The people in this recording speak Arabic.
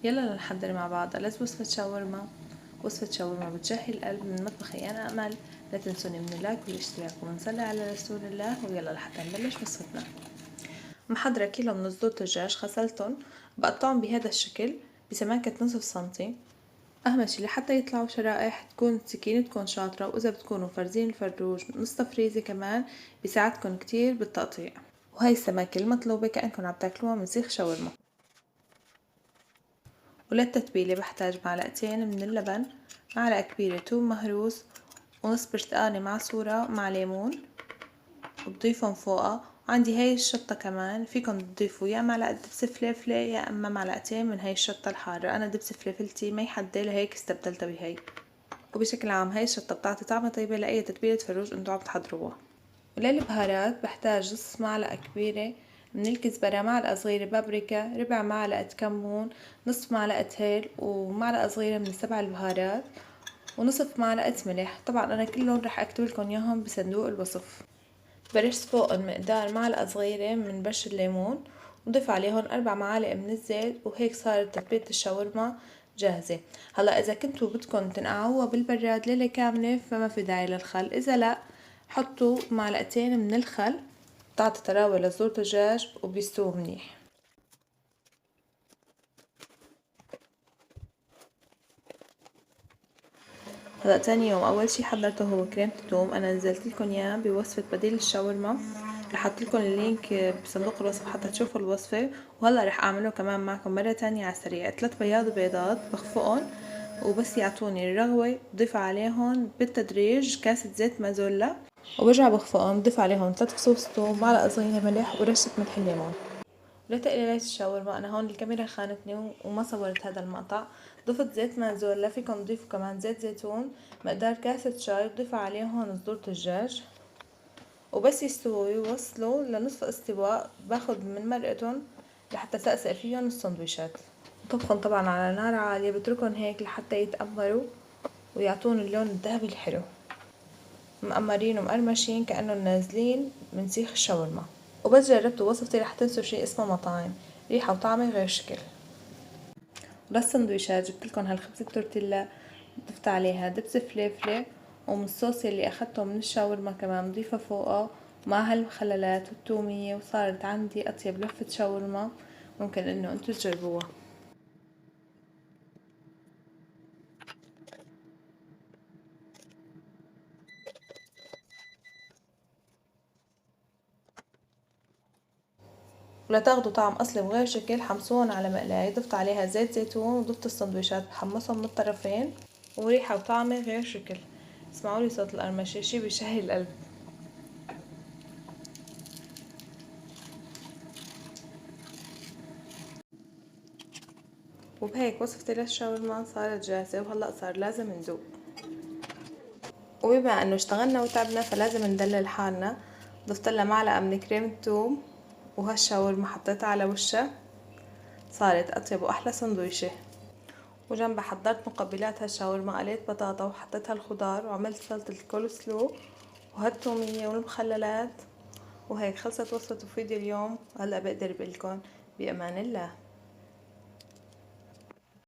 يلا لنحضر مع بعض ألذ وصفة شاورما. وصفة شاورما بتجهي القلب من مطبخي أنا أمل. لا تنسوني من اللايك والاشتراك ونصلي على رسول الله. ويلا لحتى نبلش وصفتنا. محضرة كيلو من صدور دجاج، غسلتن بقطعهم بهذا الشكل بسماكة نصف سنتي. أهم شي لحتى يطلعوا شرائح تكون السكينة شاطرة، وإذا بتكونوا فرزين الفروج نص تفريزة كمان بيساعدكن كتير بالتقطيع. وهاي السماكة المطلوبة كأنكن عم تاكلوها من سيخ شاورما. وللتتبيلة بحتاج معلقتين من اللبن، معلقة كبيرة توم مهروس، ونص برتقانة معصورة مع ليمون وبضيفهم فوقها. وعندي هاي الشطة كمان، فيكن تضيفوا يا معلقة دبس فليفلة يا اما معلقتين من هاي الشطة الحارة. انا دبس فليفلتي ما يحدي لهيك استبدلتها بهاي. وبشكل عام هاي الشطة بتعطي طعمة طيبة لأي تتبيلة فروج انتو عم تحضروها. وللبهارات بحتاج نص معلقة كبيرة من الكزبرة، معلقة صغيرة بابريكا، ربع معلقة كمون، نصف معلقة هيل، ومعلقة صغيرة من 7 البهارات، ونصف معلقة ملح. طبعا أنا كلهم رح أكتب لكم إياهم بصندوق الوصف. برش فوقهم مقدار معلقة صغيرة من برش الليمون، وضيف عليهم 4 معالق من الزيت. وهيك صارت تتبيلة الشاورما جاهزة. هلا إذا كنتوا بدكم تنقعوها بالبراد ليلة كاملة فما في داعي للخل، إذا لا حطوا معلقتين من الخل، بتعطي طراوة لصدور الدجاج وبيستووا منيح. هلا تاني يوم اول شي حضرته هو كريمة الثوم. انا نزلت لكم اياه بوصفة بديل الشاورما، رح احط لكم اللينك بصندوق الوصف حتى تشوفوا الوصفة. وهلا رح اعمله كمان معكم مرة تانية على السريع. 3 بياض بيضات بخفقهم، وبس يعطوني الرغوة بضيف عليهم بالتدريج كاسة زيت مازولا، وبرجع بخفقهم بضيف عليهم 3 فصوص ثوم، معلقة صغيرة ملح، ورشة ملح الليمون. لتقليلات الشاورما انا هون الكاميرا خانتني وما صورت هذا المقطع. ضفت زيت مازولا، فيكم تضيفوا كمان زيت زيتون مقدار كاسة شاي، بضيف عليهم صدور الدجاج. وبس يستووا يوصلوا لنصف استواء باخد من مرقتهم لحتى سقسق فيهم السندويشات. طبخن طبعا على نار عالية، بتركن هيك لحتى يتأمروا ويعطون اللون الذهبي الحلو، مقمرين ومقرمشين كأنهم نازلين من سيخ الشاورما. وبس جربتوا وصفتي رح تنسوا شي اسمه مطاعم، ريحة وطعمة غير شكل. للسندويشات جبتلكن هالخبز التورتيلا، ضفت عليها دبس فليفلة، ومن الصوص اللي اخدته من الشاورما كمان ضيفه فوقها مع هالمخللات والتومية، وصارت عندي اطيب لفة شاورما ممكن انه انتو تجربوها. ولتاخدوا طعم اصلي وغير شكل حمصوهم على مقلاية، ضفت عليها زيت زيتون، وضفت السندويشات بحمصهم من الطرفين، وريحة وطعمة غير شكل. اسمعولي صوت القرمشة شي بيشهي القلب. وبهيك وصفتي للشاورما صارت جاهزة، وهلأ صار لازم ندوق. وبما انه اشتغلنا وتعبنا فلازم ندلل حالنا. ضفتلها معلقة من كريمة الثوم، وهالشاورما حطيتها على وشها، صارت اطيب واحلى سندويشة. وجنبها حضرت مقبلات هالشاورما، قليت بطاطا وحطيت هالخضار، وعملت سلطة الكول سلو وهالثومية والمخللات. وهيك خلصت وصفة وفيديو اليوم. وهلا بقدر بقلكن بأمان الله.